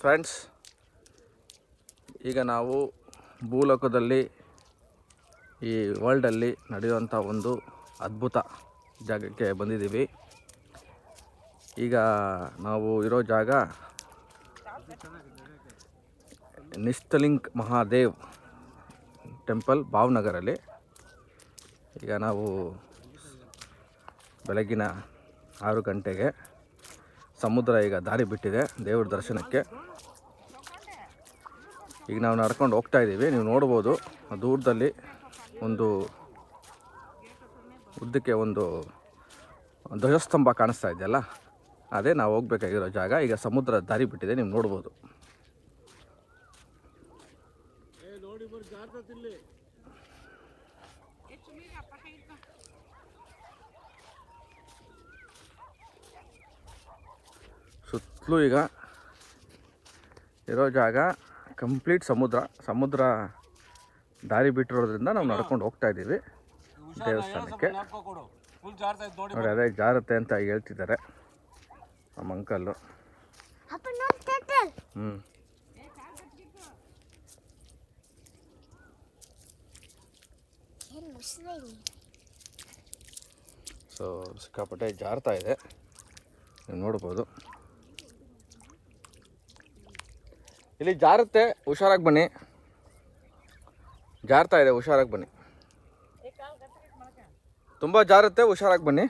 Friends, ಈಗ ನಾವು ಭೂಲೋಕದಲ್ಲಿ ಈ ವರ್ಲ್ಡಲ್ಲಿ ನಡೆಯುವಂಥ ಒಂದು ಅದ್ಭುತ ಜಾಗಕ್ಕೆ ಬಂದಿದ್ದೀವಿ. ಈಗ ನಾವು ಇರೋ ಜಾಗ ನಿಸ್ತಲಿಂಗ್ ಮಹಾದೇವ್ ಟೆಂಪಲ್ ಭಾವನಗರಲ್ಲಿ. ಈಗ ನಾವು ಬೆಳಗಿನ 6 ಗಂಟೆಗೆ ಸಮುದ್ರ ಈಗ ದಾರಿ ಬಿಟ್ಟಿದೆ ದೇವ್ರ ದರ್ಶನಕ್ಕೆ. ಈಗ ನಾವು ನಡ್ಕೊಂಡು ಹೋಗ್ತಾ ಇದ್ದೀವಿ. ನೀವು ನೋಡ್ಬೋದು ದೂರದಲ್ಲಿ ಒಂದು ಉದ್ದಕ್ಕೆ ಒಂದು ಧ್ವಜಸ್ತಂಭ ಕಾಣಿಸ್ತಾ ಇದೆಯಲ್ಲ, ಅದೇ ನಾವು ಹೋಗ್ಬೇಕಾಗಿರೋ ಜಾಗ. ಈಗ ಸಮುದ್ರ ದಾರಿ ಬಿಟ್ಟಿದೆ, ನೀವು ನೋಡ್ಬೋದು. ಸುತ್ತಲೂ ಈಗ ಇರೋ ಜಾಗ ಕಂಪ್ಲೀಟ್ ಸಮುದ್ರ ದಾರಿ ಬಿಟ್ಟಿರೋದ್ರಿಂದ ನಾವು ನಡ್ಕೊಂಡು ಹೋಗ್ತಾ ಇದ್ದೀವಿ ದೇವಸ್ಥಾನಕ್ಕೆ. ನೋಡಿ, ಅದೇ ಜಾರತ್ತೆ ಅಂತ ಹೇಳ್ತಿದ್ದಾರೆ ನಮ್ಮ ಅಂಕಲ್ಲು. ಸೊ ಸಿಕ್ಕಾಪಟ್ಟೆ ಜಾರ್ತಾ ಇದೆ, ನೀವು ನೋಡ್ಬೋದು. ಇಲ್ಲಿ ಜಾರುತ್ತೆ, ಹುಷಾರಾಗಿ ಬನ್ನಿ. ಜಾರ್ತಾ ಇದೆ, ಹುಷಾರಾಗಿ ಬನ್ನಿ. ತುಂಬ ಜಾರುತ್ತೆ, ಹುಷಾರಾಗಿ ಬನ್ನಿ.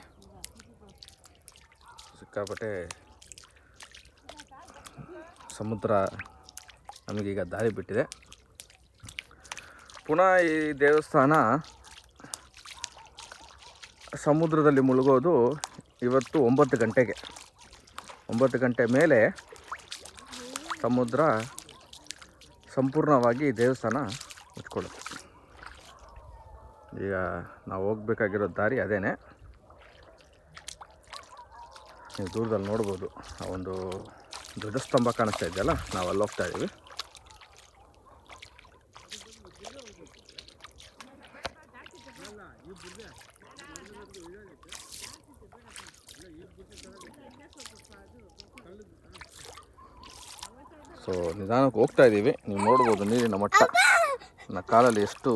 ಸಿಕ್ಕಾಪಟ್ಟೆ ಸಮುದ್ರ ನಮಗೀಗ ದಾರಿ ಬಿಟ್ಟಿದೆ. ಪುನಃ ಈ ದೇವಸ್ಥಾನ ಸಮುದ್ರದಲ್ಲಿ ಮುಳುಗೋದು ಇವತ್ತು 9 ಗಂಟೆಗೆ. 9 ಗಂಟೆ ಮೇಲೆ ಸಮುದ್ರ ಸಂಪೂರ್ಣವಾಗಿ ದೇವಸ್ಥಾನ ಮುಚ್ಕೊಳ್ಳುತ್ತೆ. ಈಗ ನಾವು ಹೋಗ್ಬೇಕಾಗಿರೋ ದಾರಿ ಅದೇನೆ. ನೀವು ದೂರದಲ್ಲಿ ನೋಡ್ಬೋದು, ಆ ಒಂದು ಧ್ವಜಸ್ತಂಭ ಕಾಣಿಸ್ತಾ ಇದೆಯಲ್ಲ, ನಾವು ಅಲ್ಲಿ ಹೋಗ್ತಾ ಇದ್ದೀವಿ. ಸೊ ನಿಧಾನಕ್ಕೆ ಹೋಗ್ತಾ ಇದ್ದೀವಿ. ನೀವು ನೋಡ್ಬೋದು ನೀರಿನ ಮಟ್ಟ ನನ್ನ ಕಾಲಲ್ಲಿ ಎಷ್ಟು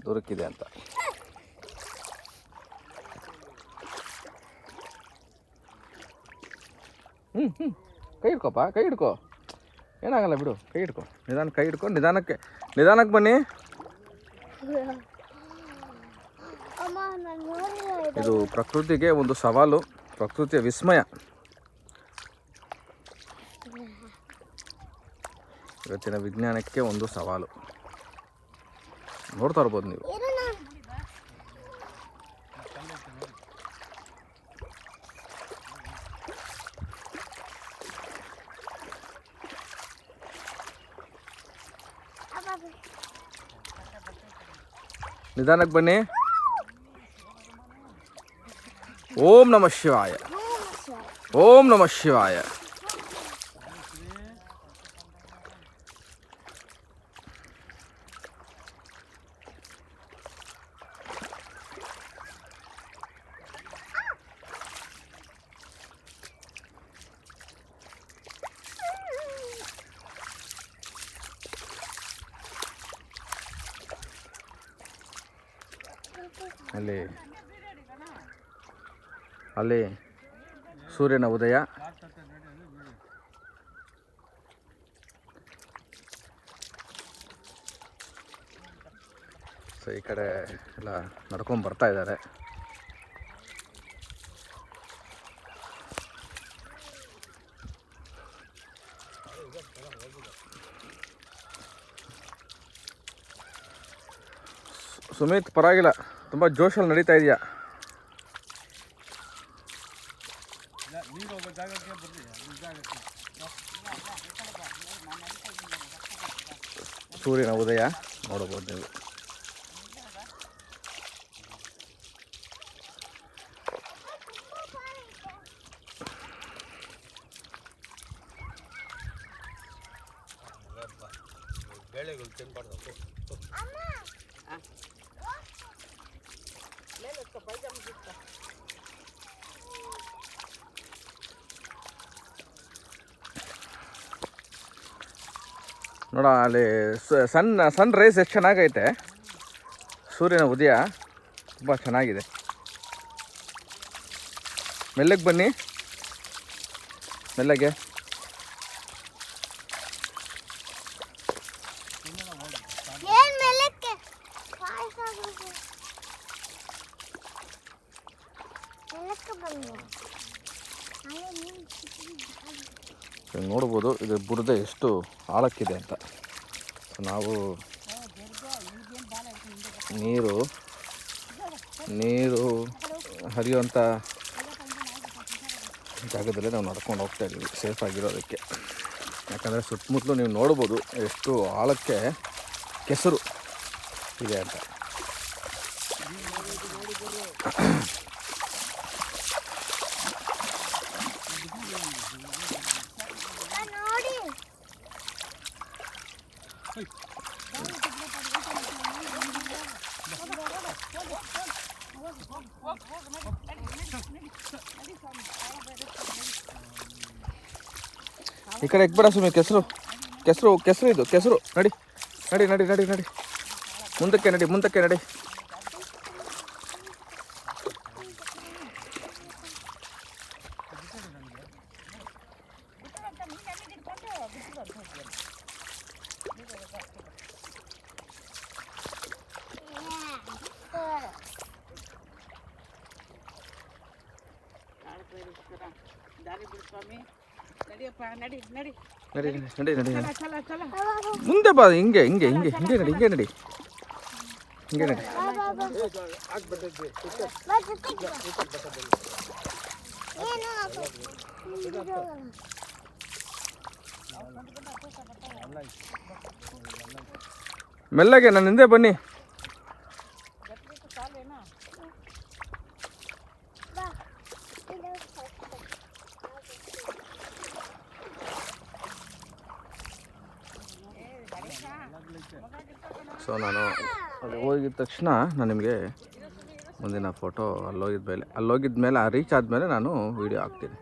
ದೂರಕ್ಕಿದೆ ಅಂತ. ಕೈ ಹಿಡ್ಕೋಪ್ಪ, ಕೈ ಹಿಡ್ಕೋ, ಏನಾಗಲ್ಲ ಬಿಡು, ಕೈ ಹಿಡ್ಕೊ. ಕೈ ಹಿಡ್ಕೊ, ನಿಧಾನಕ್ಕೆ ಬನ್ನಿ. ಇದು ಪ್ರಕೃತಿಗೆ ಒಂದು ಸವಾಲು, ಪ್ರಕೃತಿಯ ವಿಸ್ಮಯ. ಇವತ್ತಿನ ವಿಜ್ಞಾನಕ್ಕೆ ಒಂದು ಸವಾಲು. ನೋಡ್ತಾ ಇರ್ಬೋದು ನೀವು. ನಿಧಾನಕ್ಕೆ ಬನ್ನಿ. ಓಂ ನಮಃ ಶಿವಾಯ, ಓಂ ನಮಃ ಶಿವಾಯ. ಅಲ್ಲಿ ಸೂರ್ಯನ ಉದಯ. ಸೊ ಈ ಕಡೆ ಎಲ್ಲ ನಡ್ಕೊಂಡು ಬರ್ತಾ ಇದ್ದಾರೆ. ಸುಮಿತ್, ಪರವಾಗಿಲ್ಲ, ತುಂಬ ಜೋಶಲ್ಲಿ ನಡೀತಾ ಇದೆಯಾ? ಸೂರ್ಯನ ಉದಯ ನೋಡಬಹುದು ನೀವು. ನೋಡ ಅಲ್ಲಿ ಸನ್ ರೈಸ್ ಎಷ್ಟು ಚೆನ್ನಾಗೈತೆ. ಸೂರ್ಯನ ಉದಯ ತುಂಬ ಚೆನ್ನಾಗಿದೆ. ಮೆಲ್ಲಗೆ ಬನ್ನಿ, ಮೆಲ್ಲಗೆ. ನೋಡ್ಬೋದು ಇದು ಬುಡದೆ ಎಷ್ಟು ಆಳಕ್ಕಿದೆ ಅಂತ. ನಾವು ನೀರು ಹರಿಯುವಂಥ ಜಾಗದಲ್ಲೇ ನಾವು ನಡ್ಕೊಂಡು ಹೋಗ್ತಾ ಇದ್ದೀವಿ ಸೇಫಾಗಿರೋದಕ್ಕೆ. ಯಾಕಂದರೆ ಸುತ್ತಮುತ್ತಲು ನೀವು ನೋಡ್ಬೋದು ಎಷ್ಟು ಆಳಕ್ಕೆ ಕೆಸರು ಇದೆ ಅಂತ. ಈ ಕಡೆ ಎಕ್ಬೇಡ ಸುಮ್ಮನೆ, ಕೆಸರು ಇದು ಕೆಸರು. ನಡಿ ನಡಿ ನಡಿ ನಡಿ ನಡಿ ಮುಂದಕ್ಕೆ ನಡಿ. ನಡಿ ಮುಂದೆ ಬಾ. ಹಿಂಗೆ ನಡಿ. ಮೆಲ್ಲಗೆ ನನ್ನ ಹಿಂದೆ ಬನ್ನಿ. ಸೊ ನಾನು ಅಲ್ಲಿ ಹೋಗಿದ ತಕ್ಷಣ ನಾನು ನಿಮಗೆ ಮುಂದಿನ ಫೋಟೋ ಅಲ್ಲೋಗಿದ ಮೇಲೆ ರೀಚ್ ಆದಮೇಲೆ ನಾನು ವೀಡಿಯೋ ಹಾಕ್ತೀನಿ.